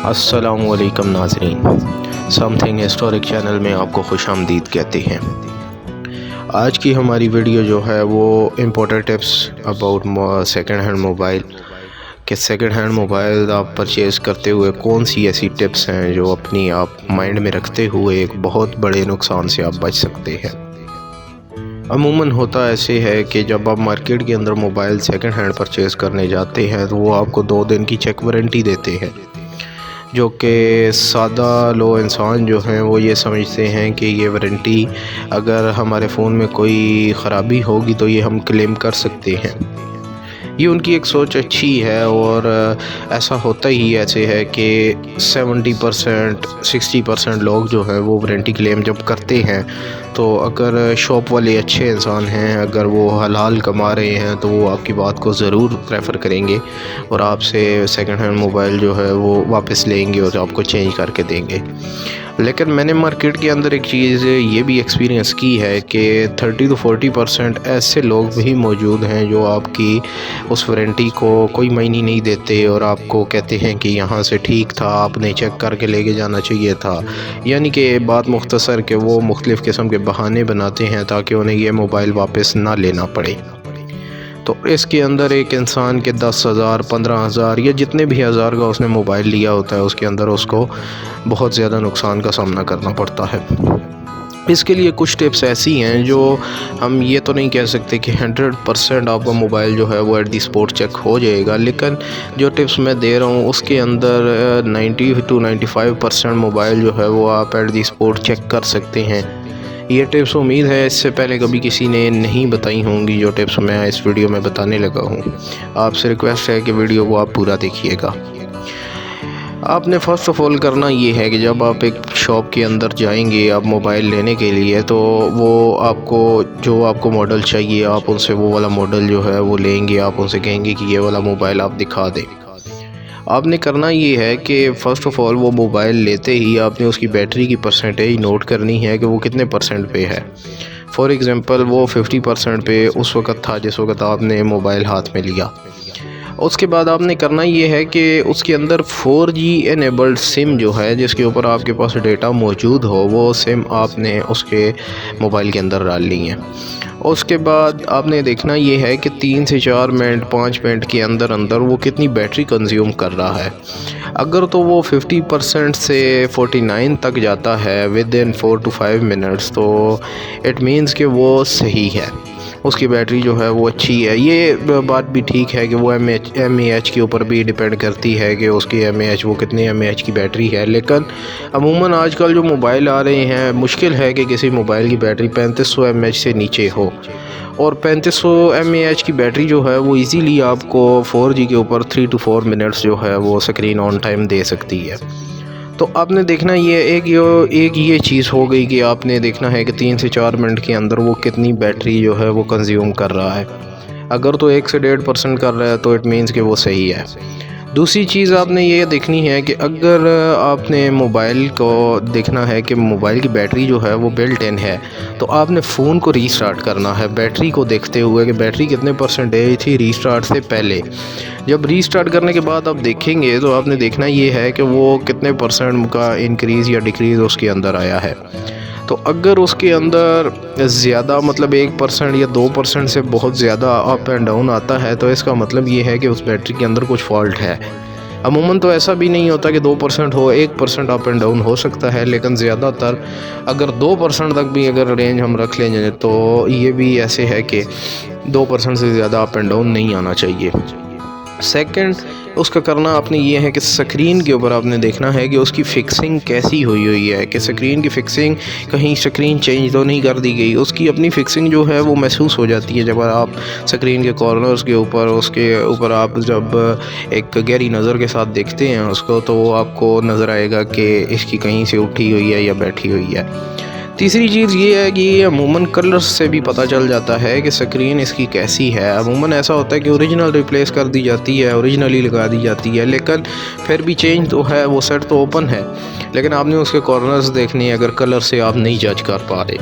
अस्सलामुअलैकुम नाज़रीन, something historic channel में आपको खुशामदीद कहते हैं। आज की हमारी वीडियो जो है वो important tips about second hand mobile कि सेकंड हैंड मोबाइल आप परचेज़ करते हुए कौन सी ऐसी टिप्स हैं जो अपनी आप माइंड में रखते हुए एक बहुत बड़े नुकसान से आप बच सकते हैं। अमूमन होता ऐसे है कि जब आप मार्केट के अंदर मोबाइल सेकंड हैंड परचेज़ करने जाते हैं तो वो आपको 2 दिन की चेक वारंटी देते हैं, जो कि सादा लो इंसान जो हैं वो ये समझते हैं कि ये वारंटी अगर हमारे फ़ोन में कोई ख़राबी होगी तो ये हम क्लेम कर सकते हैं। ये उनकी एक सोच अच्छी है और ऐसा होता ही ऐसे है कि 70% 60% लोग जो हैं वो वारंटी क्लेम जब करते हैं तो अगर शॉप वाले अच्छे इंसान हैं, अगर वो हलाल कमा रहे हैं तो वो आपकी बात को ज़रूर प्रेफर करेंगे और आपसे सेकंड हैंड मोबाइल जो है वो वापस लेंगे और आपको चेंज करके देंगे। लेकिन मैंने मार्केट के अंदर एक चीज़ ये भी एक्सपीरियंस की है कि 30 to 40% ऐसे लोग भी मौजूद हैं जो आपकी उस वारंटी को कोई मायने नहीं देते और आपको कहते हैं कि यहाँ से ठीक था, आपने चेक करके लेके जाना चाहिए था। यानी कि बात मुख्तसर कि वो मुख्तलिफ़ किस्म के बहाने बनाते हैं ताकि उन्हें ये मोबाइल वापस ना लेना पड़े। तो इसके अंदर एक इंसान के 10,000 15,000 या जितने भी हज़ार का उसने मोबाइल लिया होता है उसके अंदर उसको बहुत ज़्यादा नुकसान का सामना करना पड़ता है। इसके लिए कुछ टिप्स ऐसी हैं जो हम ये तो नहीं कह सकते कि 100% आपका मोबाइल जो है वो एट दी स्पॉट चेक हो जाएगा, लेकिन जो टिप्स मैं दे रहा हूँ उसके अंदर 90 to 95% मोबाइल जो है वो आप एट दी स्पॉट चेक कर सकते हैं। ये टिप्स उम्मीद है इससे पहले कभी किसी ने नहीं बताई होंगी जो टिप्स मैं इस वीडियो में बताने लगा हूँ। आपसे रिक्वेस्ट है कि वीडियो को आप पूरा देखिएगा। आपने फ़र्स्ट ऑफ़ ऑल करना ये है कि जब आप एक शॉप के अंदर जाएंगे आप मोबाइल लेने के लिए तो वो आपको जो आपको मॉडल चाहिए आप उनसे वो वाला मॉडल जो है वो लेंगे। आप उनसे कहेंगे कि ये वाला मोबाइल आप दिखा दें। आपने करना ये है कि फ़र्स्ट ऑफ़ ऑल वो मोबाइल लेते ही आपने उसकी बैटरी की परसेंटेज नोट करनी है कि वो कितने परसेंट पे है। फॉर एग्ज़ाम्पल वो 50% पे उस वक़्त था जिस वक़्त आपने मोबाइल हाथ में लिया। उसके बाद आपने करना ये है कि उसके अंदर 4G एनेबल्ड सिम जो है जिसके ऊपर आपके पास डेटा मौजूद हो वो सिम आपने उसके मोबाइल के अंदर डाल ली है। उसके बाद आपने देखना ये है कि 3 से 4 मिनट 5 मिनट के अंदर अंदर वो कितनी बैटरी कंज्यूम कर रहा है। अगर तो वो 50% से 49 तक जाता है विद इन 4 to 5 मिनट्स तो इट मीन्स कि वो सही है, उसकी बैटरी जो है वो अच्छी है। ये बात भी ठीक है कि वो mAh के ऊपर भी डिपेंड करती है कि उसकी mAh वो कितने mAh की बैटरी है, लेकिन अमूमन आजकल जो मोबाइल आ रहे हैं मुश्किल है कि किसी मोबाइल की बैटरी 3500 mAh से नीचे हो और 3500 mAh की बैटरी जो है वो इजीली आपको 4G के ऊपर 3 to 4 मिनट्स जो है वो स्क्रीन ऑन टाइम दे सकती है। तो आपने देखना ये एक ये चीज़ हो गई कि आपने देखना है कि 3 से 4 मिनट के अंदर वो कितनी बैटरी जो है वो कंज्यूम कर रहा है। अगर तो 1 से 1.5% कर रहा है तो इट मीन्स कि वो सही है। दूसरी चीज़ आपने ये देखनी है कि अगर आपने मोबाइल को देखना है कि मोबाइल की बैटरी जो है वो बिल्ट इन है तो आपने फ़ोन को रीस्टार्ट करना है बैटरी को देखते हुए कि बैटरी कितने परसेंटेज थी रीस्टार्ट से पहले। जब रीस्टार्ट करने के बाद आप देखेंगे तो आपने देखना ये है कि वो कितने परसेंट का इंक्रीज़ या डिक्रीज़ उसके अंदर आया है। तो अगर उसके अंदर ज़्यादा मतलब 1% या 2% से बहुत ज़्यादा अप एंड डाउन आता है तो इसका मतलब ये है कि उस बैटरी के अंदर कुछ फॉल्ट है। अमूमन तो ऐसा भी नहीं होता कि 2% हो, 1% अप एंड डाउन हो सकता है, लेकिन ज़्यादातर अगर 2% तक भी अगर रेंज हम रख लेंगे तो ये भी ऐसे है कि 2% से ज़्यादा अप एंड डाउन नहीं आना चाहिए। सेकंड उसका करना आपने ये है कि स्क्रीन के ऊपर आपने देखना है कि उसकी फ़िक्सिंग कैसी हुई है, कि स्क्रीन की फ़िक्सिंग कहीं स्क्रीन चेंज तो नहीं कर दी गई। उसकी अपनी फ़िक्सिंग जो है वो महसूस हो जाती है जब आप स्क्रीन के कॉर्नर्स के ऊपर उसके ऊपर आप जब एक गहरी नज़र के साथ देखते हैं उसको तो वो आपको नज़र आएगा कि इसकी कहीं से उठी हुई है या बैठी हुई है। तीसरी चीज़ ये है कि अमूमन कलर्स से भी पता चल जाता है कि स्क्रीन इसकी कैसी है। अमूमन ऐसा होता है कि ओरिजिनल रिप्लेस कर दी जाती है, ओरिजिनली लगा दी जाती है, लेकिन फिर भी चेंज तो है, वो सेट तो ओपन है, लेकिन आपने उसके कॉर्नर्स देखने अगर कलर से आप नहीं जज कर पा रहे।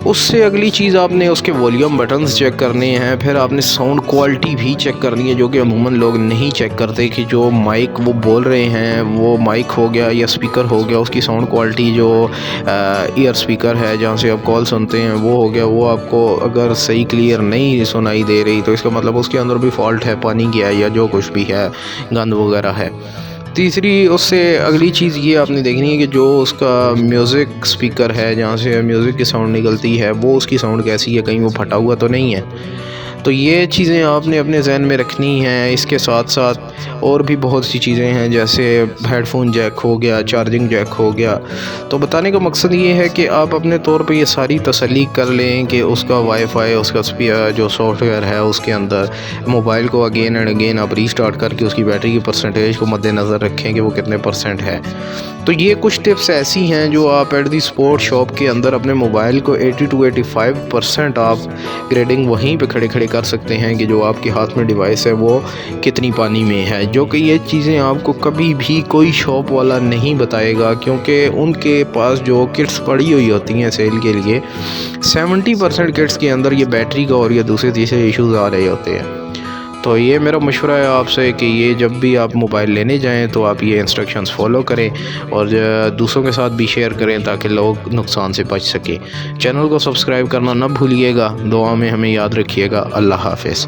उससे अगली चीज़ आपने उसके वॉल्यूम बटन्स चेक करने हैं, फिर आपने साउंड क्वालिटी भी चेक करनी है, जो कि अमूमन लोग नहीं चेक करते कि जो माइक वो बोल रहे हैं वो माइक हो गया या स्पीकर हो गया, उसकी साउंड क्वालिटी जो ईयर स्पीकर है जहाँ से आप कॉल सुनते हैं वो हो गया, वो आपको अगर सही क्लियर नहीं सुनाई दे रही तो इसका मतलब उसके अंदर भी फॉल्ट है, पानी गया या जो कुछ भी है, गंद वगैरह है। तीसरी उससे अगली चीज़ ये आपने देखनी है कि जो उसका म्यूज़िक स्पीकर है जहाँ से म्यूज़िक की साउंड निकलती है वो उसकी साउंड कैसी है, कहीं वो फटा हुआ तो नहीं है। तो ये चीज़ें आपने अपने जहन में रखनी हैं। इसके साथ साथ और भी बहुत सी चीज़ें हैं, जैसे हेडफोन जैक हो गया, चार्जिंग जैक हो गया। तो बताने का मकसद ये है कि आप अपने तौर पे ये सारी तसल्ली कर लें कि उसका वाईफाई, उसका जो सॉफ्टवेयर है उसके अंदर मोबाइल को अगेन एंड अगेन आप रीस्टार्ट करके उसकी बैटरी की परसेंटेज को मद्देनज़र रखें कि वो कितने % है। तो ये कुछ टिप्स ऐसी हैं जो आप एट दी स्पोर्ट शॉप के अंदर अपने मोबाइल को 80 to 85% आप ग्रेडिंग वहीं पे खड़े खड़े कर सकते हैं कि जो आपके हाथ में डिवाइस है वो कितनी पानी में है, जो कि ये चीज़ें आपको कभी भी कोई शॉप वाला नहीं बताएगा, क्योंकि उनके पास जो किट्स पड़ी हुई होती हैं सेल के लिए 70% किट्स के अंदर ये बैटरी का और ये दूसरे तीसरे इश्यूज़ आ रहे होते हैं। तो ये मेरा मशवरा है आपसे कि ये जब भी आप मोबाइल लेने जाएं तो आप ये इंस्ट्रक्शंस फॉलो करें और दूसरों के साथ भी शेयर करें ताकि लोग नुकसान से बच सकें। चैनल को सब्सक्राइब करना ना भूलिएगा। दुआ में हमें याद रखिएगा। अल्लाह हाफ़िज़।